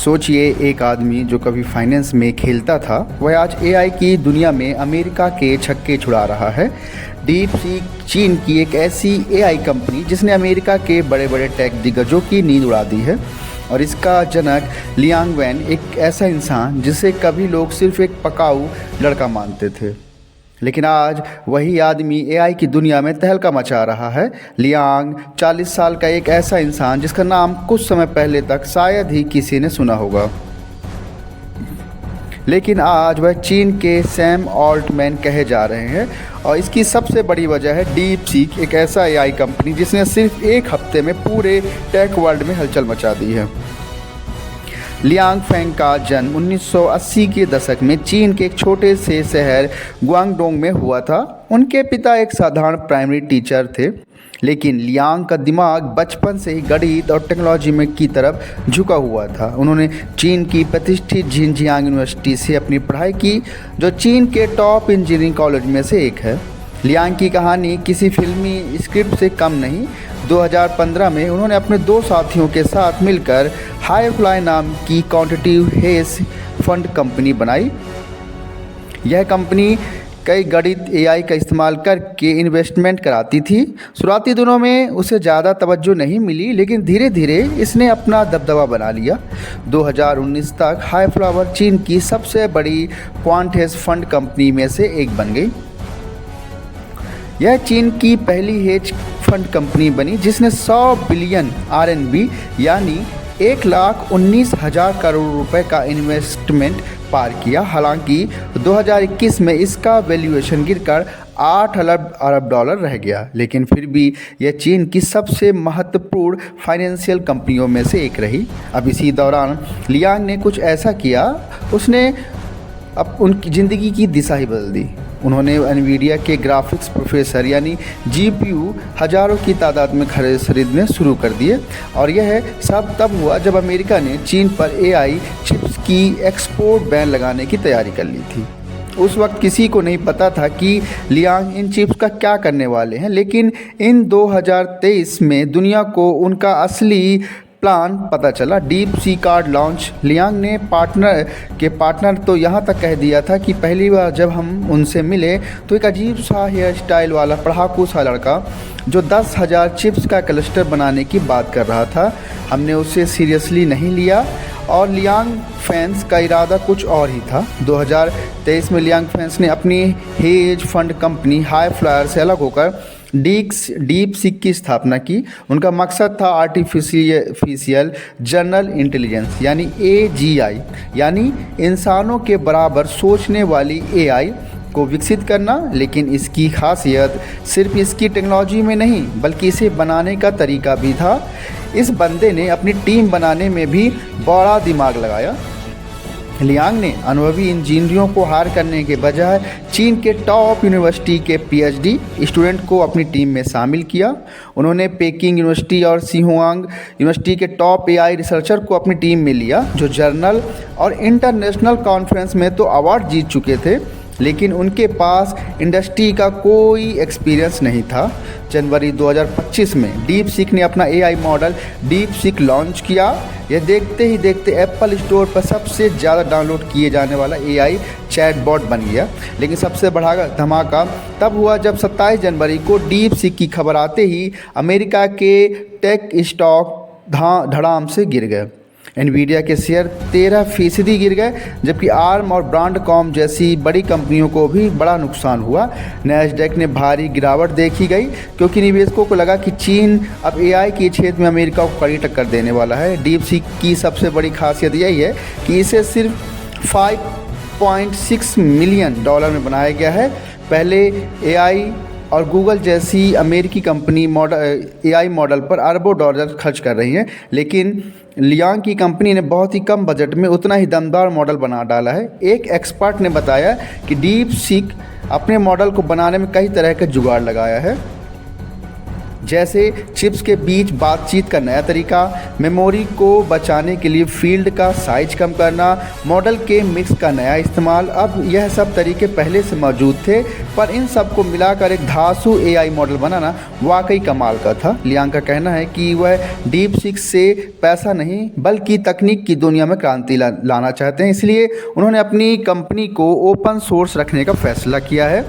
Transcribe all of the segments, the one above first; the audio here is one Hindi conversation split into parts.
सोचिए, एक आदमी जो कभी फाइनेंस में खेलता था वह आज एआई की दुनिया में अमेरिका के छक्के छुड़ा रहा है। डीप सीक चीन की एक ऐसी एआई कंपनी जिसने अमेरिका के बड़े बड़े टेक दिग्गजों की नींद उड़ा दी है। और इसका जनक लियांग वैन एक ऐसा इंसान जिसे कभी लोग सिर्फ एक पकाऊ लड़का मानते थे, लेकिन आज वही आदमी एआई की दुनिया में तहलका मचा रहा है। लियांग 40 साल का एक ऐसा इंसान जिसका नाम कुछ समय पहले तक शायद ही किसी ने सुना होगा, लेकिन आज वह चीन के सैम ऑल्टमैन कहे जा रहे हैं। और इसकी सबसे बड़ी वजह है डीप सीक, एक ऐसा एआई कंपनी जिसने सिर्फ एक हफ्ते में पूरे टेक वर्ल्ड में हलचल मचा दी है। लियांग फेंग का जन्म 1980 के दशक में चीन के एक छोटे से शहर गुआंगडोंग में हुआ था। उनके पिता एक साधारण प्राइमरी टीचर थे, लेकिन लियांग का दिमाग बचपन से ही गणित और टेक्नोलॉजी में की तरफ झुका हुआ था। उन्होंने चीन की प्रतिष्ठित झिंजियांग यूनिवर्सिटी से अपनी पढ़ाई की, जो चीन के टॉप इंजीनियरिंग कॉलेज में से एक है। लियांग की कहानी किसी फिल्मी स्क्रिप्ट से कम नहीं। 2015 में उन्होंने अपने दो साथियों के साथ मिलकर हाईफ्लाई नाम की क्वांटिटेटिव हेज फंड कंपनी बनाई। यह कंपनी कई गणित एआई का इस्तेमाल करके इन्वेस्टमेंट कराती थी। शुरुआती दिनों में उसे ज़्यादा तवज्जो नहीं मिली, लेकिन धीरे धीरे इसने अपना दबदबा बना लिया। 2019 तक हाईफ्लावर चीन की सबसे बड़ी क्वांट हेज फंड कंपनी में से एक बन गई। यह चीन की पहली हेज फंड कंपनी बनी जिसने 100 बिलियन RMB यानी 1,19,000 करोड़ रुपए का इन्वेस्टमेंट पार किया। हालांकि 2021 में इसका वैल्यूएशन गिरकर 8 अरब डॉलर रह गया, लेकिन फिर भी यह चीन की सबसे महत्वपूर्ण फाइनेंशियल कंपनियों में से एक रही। अब इसी दौरान लियांग ने कुछ ऐसा किया, उसने अब उनकी ज़िंदगी की दिशा ही बदल दी। उन्होंने एनवीडिया के ग्राफिक्स प्रोसेसर यानी GPU हज़ारों की तादाद में खरीदने शुरू कर दिए। और यह सब तब हुआ जब अमेरिका ने चीन पर एआई चिप्स की एक्सपोर्ट बैन लगाने की तैयारी कर ली थी। उस वक्त किसी को नहीं पता था कि लियांग इन चिप्स का क्या करने वाले हैं, लेकिन इन 2023 में दुनिया को उनका असली प्लान पता चला। Deep sea card launch. Liang ने पार्टनर तो यहाँ तक कह दिया था कि पहली बार जब हम उनसे मिले तो एक अजीब सा हेयर स्टाइल वाला पढ़ाकू सा लड़का जो 10,000 चिप्स का क्लस्टर बनाने की बात कर रहा था। हमने उसे सीरियसली नहीं लिया और लियांग फैंस का इरादा कुछ और ही था। 2023 में लियांग फैंस ने अपनी हेज फंड कंपनी हाईफ्लायर से अलग होकर डीप सीक की स्थापना की। उनका मकसद था आर्टिफिशियल जनरल इंटेलिजेंस यानी AGI यानी इंसानों के बराबर सोचने वाली एआई को विकसित करना। लेकिन इसकी खासियत सिर्फ इसकी टेक्नोलॉजी में नहीं बल्कि इसे बनाने का तरीका भी था। इस बंदे ने अपनी टीम बनाने में भी बड़ा दिमाग लगाया। लियांग ने अनुभवी इंजीनियरों को हायर करने के बजाय चीन के टॉप यूनिवर्सिटी के PhD स्टूडेंट को अपनी टीम में शामिल किया। उन्होंने पेकिंग यूनिवर्सिटी और सिहुआंग यूनिवर्सिटी के टॉप एआई रिसर्चर को अपनी टीम में लिया, जो जर्नल और इंटरनेशनल कॉन्फ्रेंस में तो अवार्ड जीत चुके थे, लेकिन उनके पास इंडस्ट्री का कोई एक्सपीरियंस नहीं था। जनवरी 2025 में डीप सीक ने अपना AI model deep seek launch किया। यह देखते ही देखते एप्पल स्टोर पर सबसे ज़्यादा डाउनलोड किए जाने वाला एआई चैटबॉट बन गया। लेकिन सबसे बड़ा धमाका तब हुआ जब 27 जनवरी को डीप सीक की खबर आते ही अमेरिका के टेक स्टॉक धड़ाम से गिर गए। एनवीडिया के शेयर 13% गिर गए, जबकि आर्म और ब्रांडकॉम जैसी बड़ी कंपनियों को भी बड़ा नुकसान हुआ। नैस्डैक ने भारी गिरावट देखी गई क्योंकि निवेशकों को लगा कि चीन अब एआई के क्षेत्र में अमेरिका को कड़ी टक्कर देने वाला है। डीप सीक की सबसे बड़ी खासियत यही है कि इसे सिर्फ $5.6 मिलियन में बनाया गया है। पहले एआई और गूगल जैसी अमेरिकी कंपनी एआई मॉडल पर अरबों डॉलर खर्च कर रही है, लेकिन लियांग की कंपनी ने बहुत ही कम बजट में उतना ही दमदार मॉडल बना डाला है। एक एक्सपर्ट ने बताया कि डीप सीक अपने मॉडल को बनाने में कई तरह के जुगाड़ लगाया है। जैसे चिप्स के बीच बातचीत का नया तरीका, मेमोरी को बचाने के लिए फील्ड का साइज कम करना, मॉडल के मिक्स का नया इस्तेमाल। अब यह सब तरीके पहले से मौजूद थे, पर इन सब को मिलाकर एक धांसू एआई मॉडल बनाना वाकई कमाल का था। लियांग का कहना है कि वह डीप सीक से पैसा नहीं बल्कि तकनीक की दुनिया में क्रांति लाना चाहते हैं, इसलिए उन्होंने अपनी कंपनी को ओपन सोर्स रखने का फैसला किया है।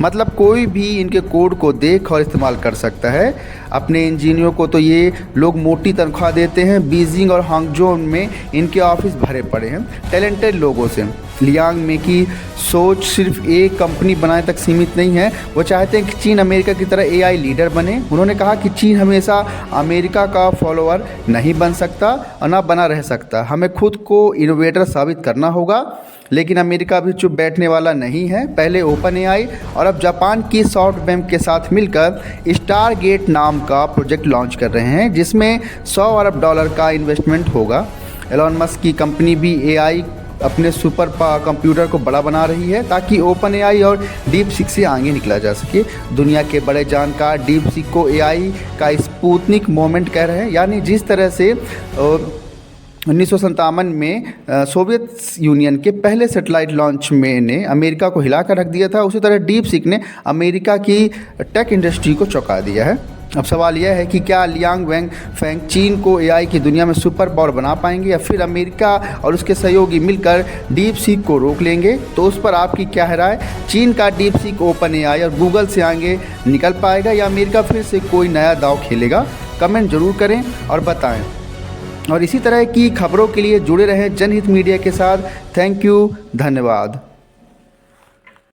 मतलब कोई भी इनके कोड को देख और इस्तेमाल कर सकता है। अपने इंजीनियरों को तो ये लोग मोटी तनख्वाह देते हैं। बीजिंग और हांगजो में इनके ऑफिस भरे पड़े हैं टैलेंटेड लोगों से। लियांग में की सोच सिर्फ एक कंपनी बनाने तक सीमित नहीं है, वो चाहते हैं कि चीन अमेरिका की तरह एआई लीडर बने। उन्होंने कहा कि चीन हमेशा अमेरिका का फॉलोअर नहीं बन सकता और ना बना रह सकता, हमें खुद को इनोवेटर साबित करना होगा। लेकिन अमेरिका भी चुप बैठने वाला नहीं है। पहले ओपन एआई और अब जापान की सॉफ्टबैंक के साथ मिलकर स्टारगेट नाम का प्रोजेक्ट लॉन्च कर रहे हैं, जिसमें $100 अरब का इन्वेस्टमेंट होगा। एलन मस्क की कंपनी भी एआई अपने सुपर कंप्यूटर को बड़ा बना रही है ताकि ओपन एआई और डीप सीक से आगे निकला जा सके। दुनिया के बड़े जानकार डीप सीक को एआई का स्पुतनिक मोमेंट कह रहे हैं, यानी जिस तरह से 1957 में सोवियत यूनियन के पहले सैटेलाइट लॉन्च में ने अमेरिका को हिलाकर रख दिया था, उसी तरह डीप सीक ने अमेरिका की टेक इंडस्ट्री को चौंका दिया है। अब सवाल यह है कि क्या लियांग वेंगफेंग चीन को एआई की दुनिया में सुपर पावर बना पाएंगे या फिर अमेरिका और उसके सहयोगी मिलकर डीप सीक को रोक लेंगे? तो उस पर आपकी क्या है राय? चीन का डीप सीक ओपन एआई और गूगल से आगे निकल पाएगा या अमेरिका फिर से कोई नया दांव खेलेगा? कमेंट जरूर करें और बताएं। और इसी तरह की खबरों के लिए जुड़े रहें जनहित मीडिया के साथ। थैंक यू, धन्यवाद।